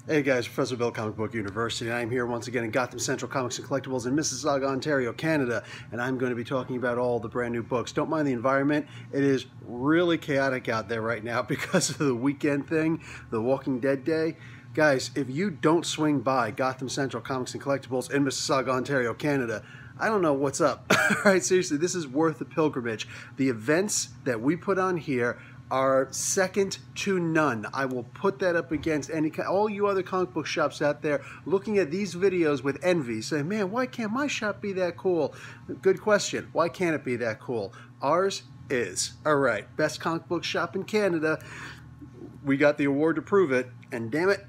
Hey guys, Professor Bill, Comic Book University. I'm here once again in Gotham Central Comics and Collectibles in Mississauga, Ontario, Canada, and I'm going to be talking about all the brand new books. Don't mind the environment. It is really chaotic out there right now because of the weekend thing, the Walking Dead day. Guys, if you don't swing by Gotham Central Comics and Collectibles in Mississauga, Ontario, Canada, I don't know what's up. All right, seriously, this is worth the pilgrimage. The events that we put on here are second to none. I will put that up against all you other comic book shops out there looking at these videos with envy, saying, man, why can't my shop be that cool? Good question. Why can't it be that cool? Ours is. All right, best comic book shop in Canada. We got the award to prove it, and damn it,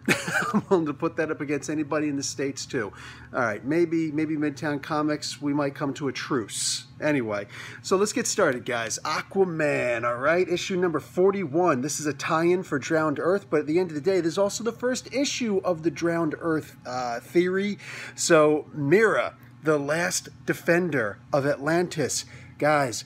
I'm willing to put that up against anybody in the States too. All right, maybe Midtown Comics, we might come to a truce. Anyway, so let's get started, guys. Aquaman, all right, issue number 41. This is a tie-in for Drowned Earth, but at the end of the day, this is also the first issue of the Drowned Earth theory. So, Mira, the last defender of Atlantis, guys,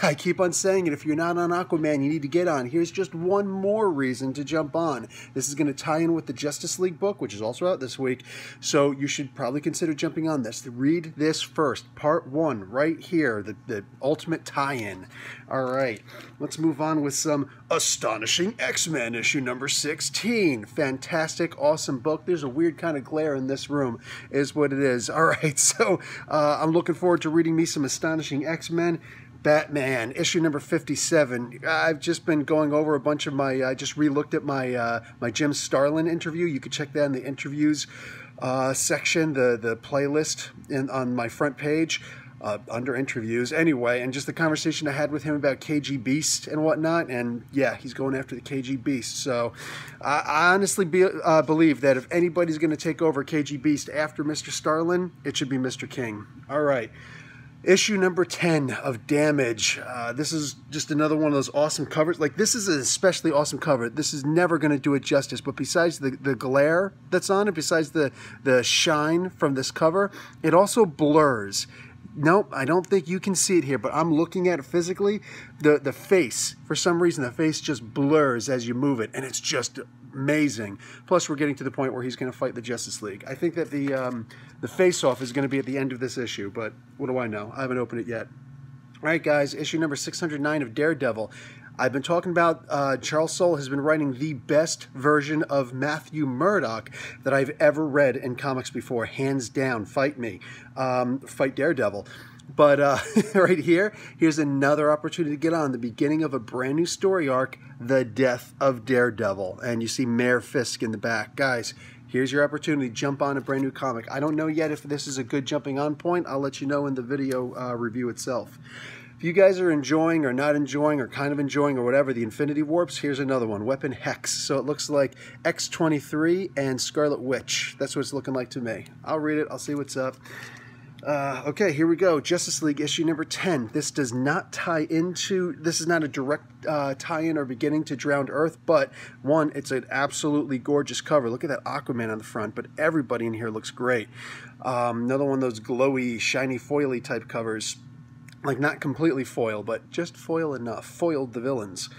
I keep on saying it, if you're not on Aquaman, you need to get on. Here's just one more reason to jump on. This is going to tie in with the Justice League book, which is also out this week, so you should probably consider jumping on this. Read this first, part 1, right here, the ultimate tie-in. All right, let's move on with some Astonishing X-Men, issue number 16. Fantastic, awesome book. There's a weird kind of glare in this room, is what it is. All right, so I'm looking forward to reading me some Astonishing X-Men. Batman, issue number 57. I've just been going over a bunch of my, I just re-looked at my my Jim Starlin interview. You could check that in the interviews section, the playlist on my front page under interviews. Anyway, and just the conversation I had with him about KG Beast and whatnot, and yeah, he's going after the KG Beast. So I honestly believe that if anybody's going to take over KG Beast after Mr. Starlin, it should be Mr. King. All right. Issue number 10 of Damage. This is just another one of those awesome covers. Like, this is an especially awesome cover. This is never going to do it justice, but besides the glare that's on it, besides the shine from this cover, it also blurs. Nope, I don't think you can see it here, but I'm looking at it physically. The face, for some reason, the face just blurs as you move it, and it's just amazing. Plus, we're getting to the point where he's going to fight the Justice League. I think that the face-off is going to be at the end of this issue, but what do I know? I haven't opened it yet. All right, guys, issue number 609 of Daredevil. I've been talking about Charles Soule has been writing the best version of Matthew Murdock that I've ever read in comics before, hands down. Fight me. Fight Daredevil. But right here, here's another opportunity to get on the beginning of a brand new story arc, The Death of Daredevil. And you see Mayor Fisk in the back. Guys, here's your opportunity to jump on a brand new comic. I don't know yet if this is a good jumping on point. I'll let you know in the video review itself. If you guys are enjoying or not enjoying or kind of enjoying or whatever the Infinity Warps, here's another one, Weapon Hex. So it looks like X-23 and Scarlet Witch. That's what it's looking like to me. I'll read it. I'll see what's up. Okay, here we go. Justice League issue number 10. This does not tie into, this is not a direct tie-in or beginning to Drowned Earth, but one, it's an absolutely gorgeous cover. Look at that Aquaman on the front, but everybody in here looks great. Another one of those glowy, shiny, foily type covers. Like, not completely foil, but just foil enough. Foiled the villains.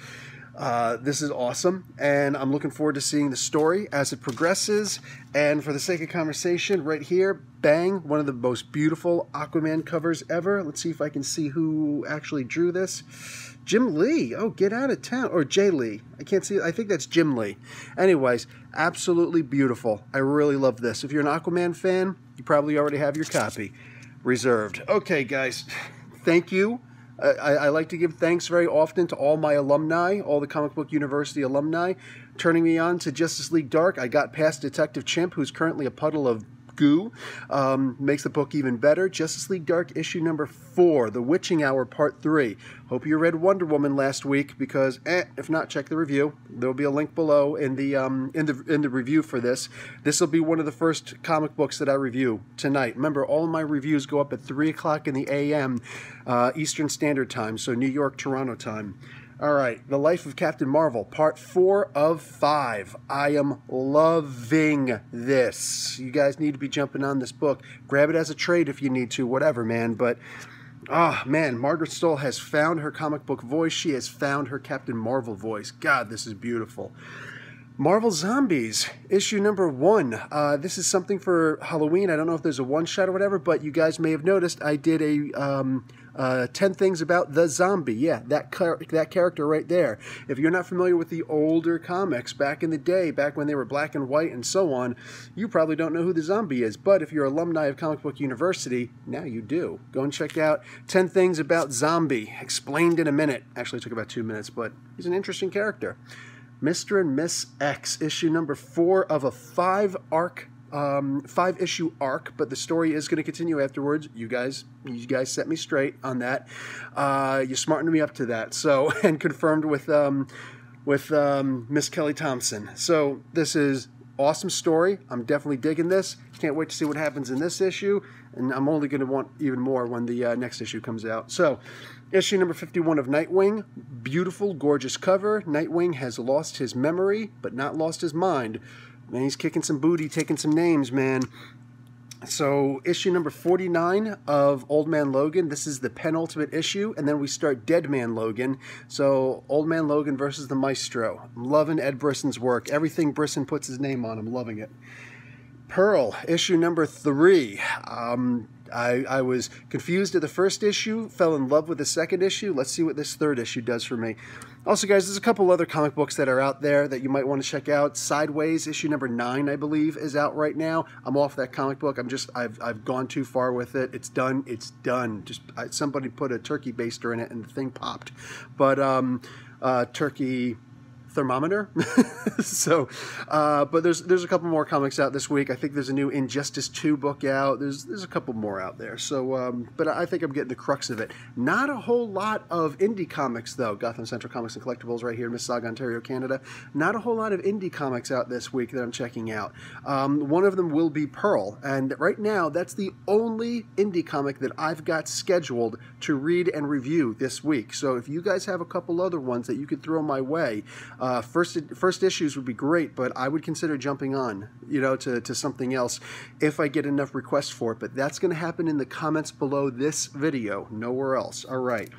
This is awesome, and I'm looking forward to seeing the story as it progresses. And for the sake of conversation, right here, bang, one of the most beautiful Aquaman covers ever. Let's see if I can see who actually drew this. Jim Lee. Oh, get out of town. Or Jay Lee. I can't see. I think that's Jim Lee. Anyways, absolutely beautiful. I really love this. If you're an Aquaman fan, you probably already have your copy reserved. Okay, guys. Thank you. I like to give thanks very often to all my alumni, all the Comic Book University alumni, turning me on to Justice League Dark. I got past Detective Chimp, who's currently a puddle of goo. Makes the book even better. Justice League Dark issue number 4, The Witching Hour Part 3. Hope you read Wonder Woman last week, because if not, check the review. There'll be a link below in the review for this. This will be one of the first comic books that I review tonight. Remember, all of my reviews go up at 3 o'clock in the a.m. Eastern Standard Time, so New York, Toronto time. All right, The Life of Captain Marvel, Part 4 of 5. I am loving this. You guys need to be jumping on this book. Grab it as a trade if you need to, whatever, man. But, oh, man, Margaret Stohl has found her comic book voice. She has found her Captain Marvel voice. God, this is beautiful. Marvel Zombies, issue number 1. This is something for Halloween. I don't know if there's a one-shot or whatever, but you guys may have noticed I did a 10 things about the zombie. Yeah, that character right there. If you're not familiar with the older comics back in the day, back when they were black and white and so on, you probably don't know who the zombie is. But if you're alumni of Comic Book University, now you do. Go and check out 10 things about Zombie, explained in a minute. Actually, it took about 2 minutes, but he's an interesting character. Mr. and Miss X, issue number 4 of a 5-issue arc, but the story is going to continue afterwards. You guys set me straight on that. You smartened me up to that. So, and confirmed with Miss Kelly Thompson. So this is awesome story. I'm definitely digging this. Can't wait to see what happens in this issue, and I'm only going to want even more when the next issue comes out. So, issue number 51 of Nightwing. Beautiful, gorgeous cover. Nightwing has lost his memory, but not lost his mind. Man, he's kicking some booty, taking some names, man. So, issue number 49 of Old Man Logan. This is the penultimate issue, and then we start Dead Man Logan. So, Old Man Logan versus the Maestro. I'm loving Ed Brisson's work. Everything Brisson puts his name on, I'm loving it. Pearl, issue number 3. I was confused at the first issue, fell in love with the second issue. Let's see what this third issue does for me. Also, guys, there's a couple other comic books that are out there that you might want to check out. Sideways, issue number 9, I believe, is out right now. I'm off that comic book. I've gone too far with it. It's done. It's done. Somebody put a turkey baster in it and the thing popped. But turkey thermometer. So, but there's a couple more comics out this week. I think there's a new Injustice 2 book out. There's a couple more out there. So, but I think I'm getting the crux of it. Not a whole lot of indie comics, though. Gotham Central Comics and Collectibles right here in Mississauga, Ontario, Canada. Not a whole lot of indie comics out this week that I'm checking out. One of them will be Pearl, and right now that's the only indie comic that I've got scheduled to read and review this week. So if you guys have a couple other ones that you could throw my way, first issues would be great, but I would consider jumping on, to something else if I get enough requests for it. But that's going to happen in the comments below this video, nowhere else. All right,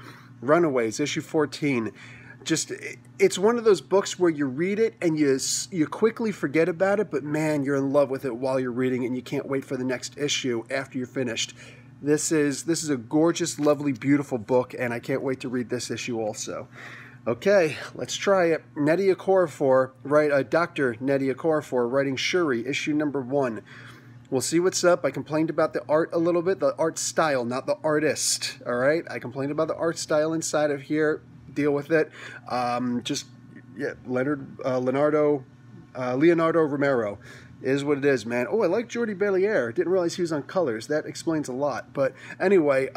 Runaways, issue 14. It's one of those books where you read it and you quickly forget about it, but man, you're in love with it while you're reading it, and you can't wait for the next issue after you're finished. This is a gorgeous, lovely, beautiful book, and I can't wait to read this issue also. Okay, let's try it. Nnedi Okorafor, Dr. Nnedi Okorafor, writing Shuri, issue number 1. We'll see what's up. I complained about the art a little bit, the art style, not the artist. All right, I complained about the art style inside of here. Deal with it. Leonardo Romero is what it is, man. Oh, I like Jordi Belair. Didn't realize he was on colors. That explains a lot. But anyway,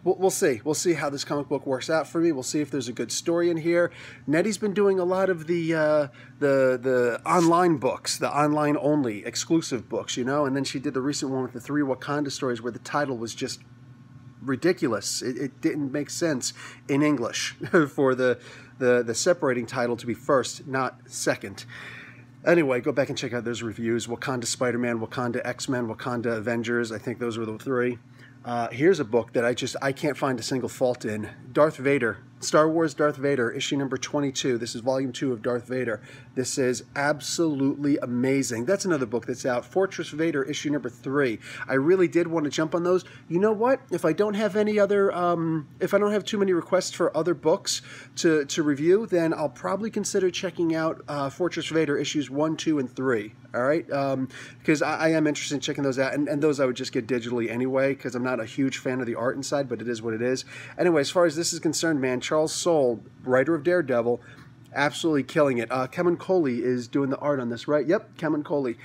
we'll see. We'll see how this comic book works out for me. We'll see if there's a good story in here. Nnedi's been doing a lot of the online books, the online only exclusive books, and then she did the recent one with the 3 Wakanda stories where the title was just ridiculous. It didn't make sense in English for the separating title to be first, not second. Anyway, go back and check out those reviews. Wakanda Spider-Man, Wakanda X-Men, Wakanda Avengers. I think those were the 3. Here's a book that I can't find a single fault in. Darth Vader, Star Wars Darth Vader, issue number 22. This is volume 2 of Darth Vader. This is absolutely amazing. That's another book that's out. Fortress Vader, issue number 3. I really did want to jump on those. You know what? If I don't have any other, if I don't have too many requests for other books to review, then I'll probably consider checking out Fortress Vader issues 1, 2, and 3. All right? Because I am interested in checking those out. And those I would just get digitally anyway, because I'm not a huge fan of the art inside, but it is what it is. Anyway, as far as this is concerned, man, Charles Soule, writer of Daredevil, absolutely killing it. Kevin Coley is doing the art on this, right? Yep, Kevin Coley.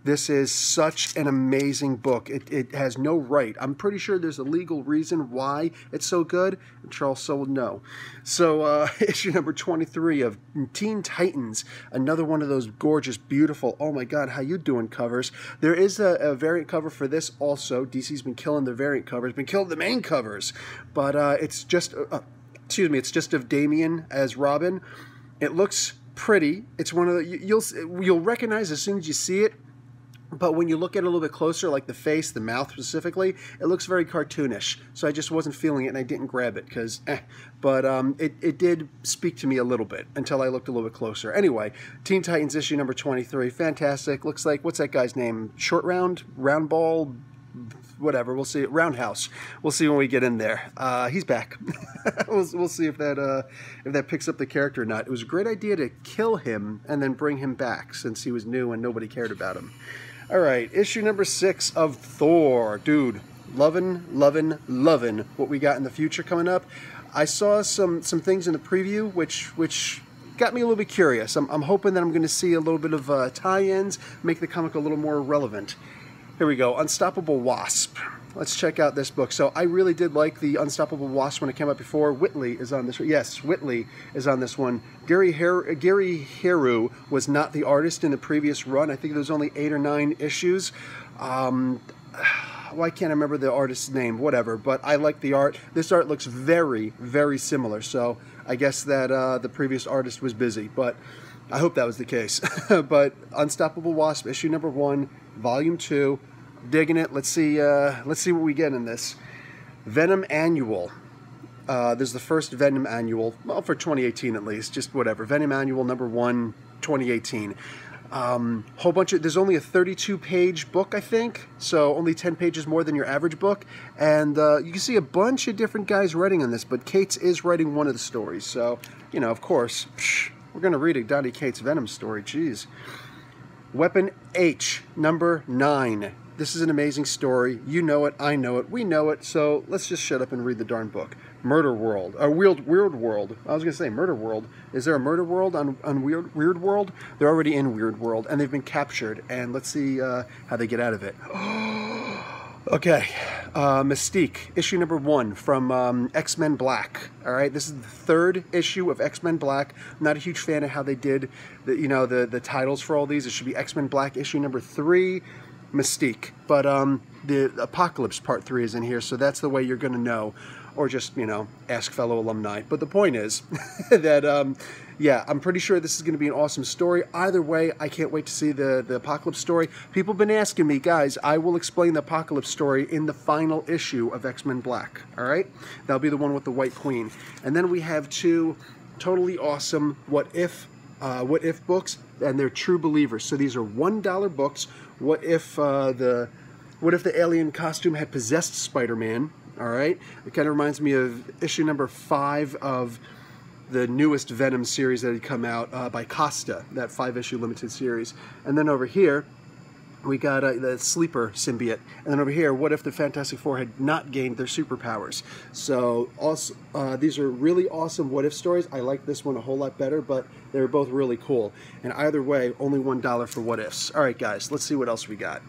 This is such an amazing book. It has no right. I'm pretty sure there's a legal reason why it's so good. And Charles Soule would know. So issue number 23 of Teen Titans, another one of those gorgeous, beautiful, oh my God, how you doing covers. There is a variant cover for this also. DC's been killing the variant covers, been killing the main covers. But it's just, it's just of Damian as Robin. It looks pretty. It's one of the, you'll recognize as soon as you see it But when you look at it a little bit closer, like the face, the mouth specifically, it looks very cartoonish. So I just wasn't feeling it, and I didn't grab it because, But it did speak to me a little bit until I looked a little bit closer. Anyway, Teen Titans issue number 23, fantastic. Looks like, what's that guy's name? Short Round? Round Ball? Whatever, we'll see. Roundhouse. We'll see when we get in there. He's back. we'll see if that picks up the character or not. It was a great idea to kill him and then bring him back since he was new and nobody cared about him. All right, issue number 6 of Thor. Dude, loving what we got in the future coming up. I saw some things in the preview which got me a little bit curious. I'm hoping that I'm going to see a little bit of tie-ins, make the comic a little more relevant. Here we go, Unstoppable Wasp. Let's check out this book. So I really did like the Unstoppable Wasp when it came out before. Whitley is on this. Yes, Whitley is on this one. Gary Heru was not the artist in the previous run. I think there was only 8 or 9 issues. Why can't I remember the artist's name? Whatever. But I like the art. This art looks very, very similar. So I guess that the previous artist was busy. But I hope that was the case. But Unstoppable Wasp, issue number 1, volume 2. Digging it. Let's see what we get in this. Venom Annual. There's the first Venom Annual, well, for 2018 at least, just whatever. Venom Annual number 1, 2018. Whole bunch of, there's only a 32-page book, I think, so only 10 pages more than your average book, and you can see a bunch of different guys writing on this, but Cates is writing one of the stories, so, you know, of course, we're going to read a Donny Cates Venom story, jeez. Weapon H, number 9. This is an amazing story. You know it, I know it, we know it, so let's just shut up and read the darn book. Murder World, or Weird World. I was going to say Murder World. Is there a Murder World on Weird World? They're already in Weird World, and they've been captured, and let's see how they get out of it. Okay, Mystique, issue number 1 from X-Men Black. All right, this is the 3rd issue of X-Men Black. I'm not a huge fan of how they did the titles for all these. It should be X-Men Black issue number 3. Mystique, but the Apocalypse Part 3 is in here, so that's the way you're going to know, or just, you know, ask fellow alumni. But the point is that, yeah, I'm pretty sure this is going to be an awesome story. Either way, I can't wait to see the Apocalypse story. People have been asking me, guys, I will explain the Apocalypse story in the final issue of X-Men Black, all right? That'll be the one with the White Queen. And then we have 2 totally awesome What If books, and they're true believers. So these are $1 books. What if the alien costume had possessed Spider-Man? All right, it kind of reminds me of issue number 5 of the newest Venom series that had come out by Costa, that 5-issue limited series. And then over here we got the Sleeper symbiote, and then over here, what if the Fantastic Four had not gained their superpowers? So also, these are really awesome what if stories. I like this one a whole lot better, but they're both really cool. And either way, only $1 for what ifs. All right, guys, let's see what else we got.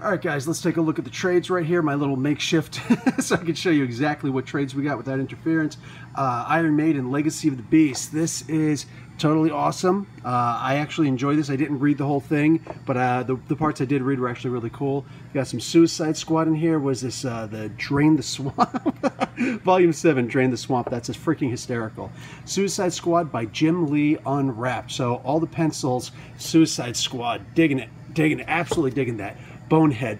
All right, guys, let's take a look at the trades right here, my little makeshift, so I can show you exactly what trades we got without interference. Iron Maiden, Legacy of the Beast. This is totally awesome. I actually enjoyed this. I didn't read the whole thing, but the parts I did read were actually really cool. Got some Suicide Squad in here. Was this the Drain the Swamp? Volume 7, Drain the Swamp. That's just freaking hysterical. Suicide Squad by Jim Lee Unwrapped. So all the pencils, Suicide Squad. Digging it, absolutely digging that. Bonehead.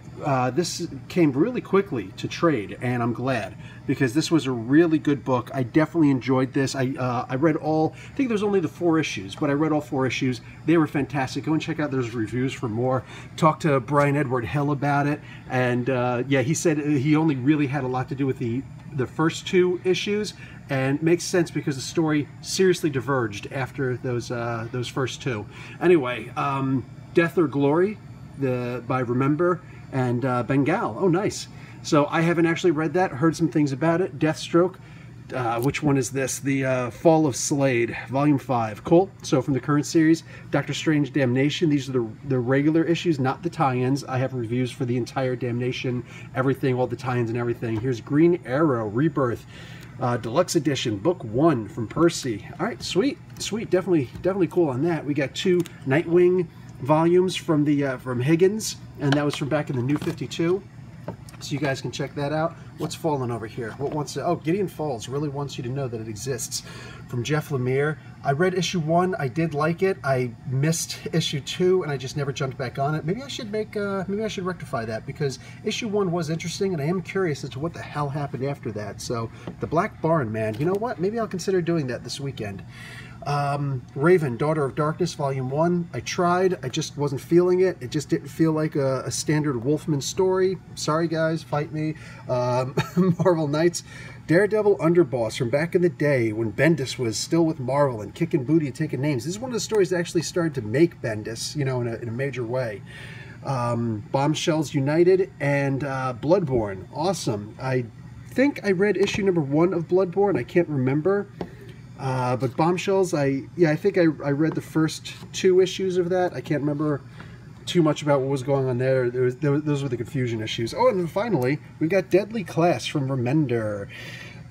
This came really quickly to trade, and I'm glad, because this was a really good book. I definitely enjoyed this. I read all, I think there's only the 4 issues, but I read all 4 issues. They were fantastic. Go and check out those reviews for more. Talked to Brian Edward Hill about it, and yeah, he said he only really had a lot to do with the first 2 issues, and makes sense because the story seriously diverged after those first 2. Anyway, Death or Glory by Remember and Bengal. Oh, nice. So I haven't actually read that, heard some things about it. Deathstroke, which one is this? The Fall of Slade, Volume 5. Cool. So from the current series, Doctor Strange Damnation. These are the regular issues, not the tie-ins. I have reviews for the entire Damnation, everything, all the tie-ins and everything. Here's Green Arrow, Rebirth, Deluxe Edition, Book 1 from Percy. All right, sweet. Definitely cool on that. We got 2 Nightwing volumes from Higgins, and that was from back in the New 52. So you guys can check that out. What's fallen over here? What wants to... Oh, Gideon Falls really wants you to know that it exists. From Jeff Lemire. I read issue 1. I did like it. I missed issue 2, and I just never jumped back on it. Maybe I should maybe I should rectify that, because issue 1 was interesting, and I am curious as to what the hell happened after that. So, the Black Barn, man. You know what? Maybe I'll consider doing that this weekend. Raven, Daughter of Darkness, Volume 1. I tried. I just wasn't feeling it. It just didn't feel like a standard Wolfman story. Sorry, guys. Fight me. Marvel Knights. Daredevil Underboss from back in the day when Bendis was still with Marvel and kicking booty and taking names. This is one of the stories that actually started to make Bendis, you know, in a major way. Bombshells United and Bloodborne. Awesome. I think I read issue number 1 of Bloodborne. I can't remember. But Bombshells, I think I read the first 2 issues of that. I can't remember too much about what was going on there. Those were the confusion issues. Oh, and then finally, we've got Deadly Class from Remender.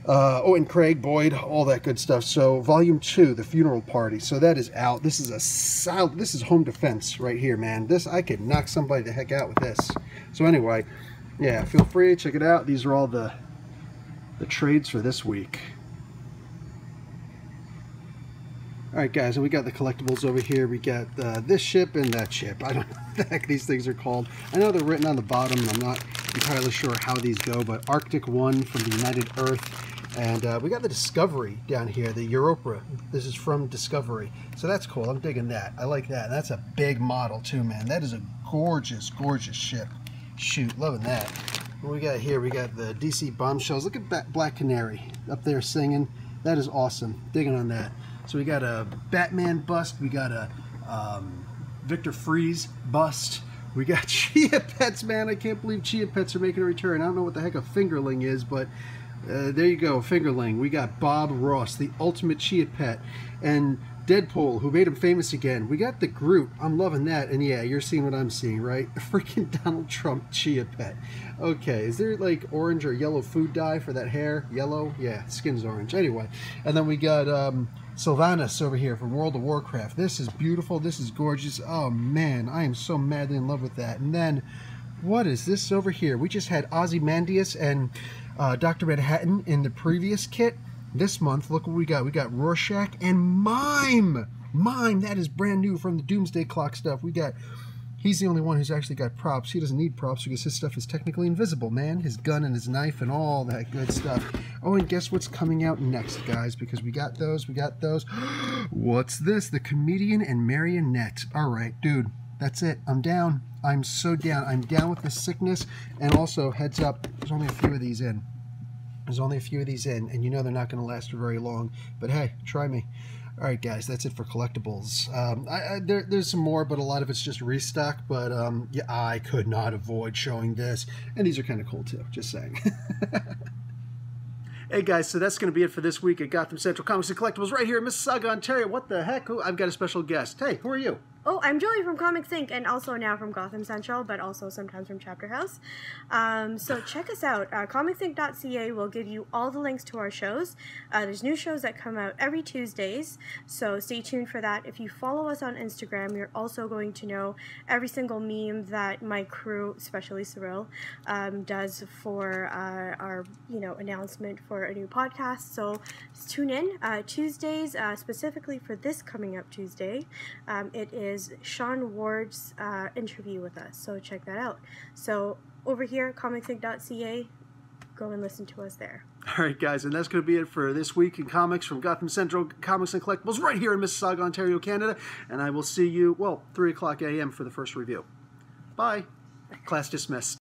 Oh, and Craig Boyd, all that good stuff. So, Volume 2, The Funeral Party. So that is out. This is home defense right here, man. I could knock somebody the heck out with this. So anyway, yeah, feel free to check it out. These are all the trades for this week. Alright guys, and we got the collectibles over here. We got this ship and that ship. I don't know what the heck these things are called. I know they're written on the bottom, and I'm not entirely sure how these go, but Arctic 1 from the United Earth. And we got the Discovery down here, the Europa. This is from Discovery. So that's cool. I'm digging that. I like that. That's a big model too, man. That is a gorgeous, gorgeous ship. Shoot, loving that. What we got here? We got the DC Bombshells. Look at Black Canary up there singing. That is awesome. Digging on that. So we got a Batman bust, we got a Victor Freeze bust, we got Chia Pets, man. I can't believe Chia Pets are making a return. I don't know what the heck a fingerling is, but there you go, fingerling. We got Bob Ross, the ultimate Chia Pet, and Deadpool, who made him famous again. We got the Groot. I'm loving that. And yeah, you're seeing what I'm seeing, right? A freaking Donald Trump Chia Pet. Okay, is there like orange or yellow food dye for that hair? Yellow? Yeah, skin's orange. Anyway, and then we got Sylvanas over here from World of Warcraft. This is beautiful. This is gorgeous. Oh man, I am so madly in love with that. And then, what is this over here? We just had Ozymandias and Dr. Manhattan in the previous kit. This month, look what we got. We got Rorschach and Mime. Mime, that is brand new from the Doomsday Clock stuff. We got, he's the only one who's actually got props. He doesn't need props because his stuff is technically invisible, man. His gun and his knife and all that good stuff. Oh, and guess what's coming out next, guys? Because we got those, we got those. What's this? The Comedian and Marionette. All right, dude, that's it. I'm down. I'm so down. I'm down with the sickness. And also, heads up, there's only a few of these in. There's only a few of these in, and you know they're not going to last for very long. But hey, try me. All right, guys, that's it for collectibles. There's some more, but a lot of it's just restock. But yeah, I could not avoid showing this. And these are kind of cool, too. Just saying. Hey, guys, so that's going to be it for this week at Gotham Central Comics and Collectibles right here in Mississauga, Ontario. What the heck? I've got a special guest. Hey, who are you? Oh, I'm Julie from Comics Inc. and also now from Gotham Central, but also sometimes from Chapter House. So check us out. ComicsInc.ca will give you all the links to our shows. There's new shows that come out every Tuesdays, so stay tuned for that. If you follow us on Instagram, you're also going to know every single meme that my crew, especially Cyril, does for our announcement for a new podcast. So tune in Tuesdays, specifically for this coming up Tuesday. It is Sean Ward's interview with us, so check that out. So over here, comicsinc.ca, go and listen to us there. All right, guys, and that's going to be it for this week in comics from Gotham Central Comics and Collectibles right here in Mississauga, Ontario, Canada. And I will see you, well, 3 o'clock a.m. for the first review. Bye. Class dismissed.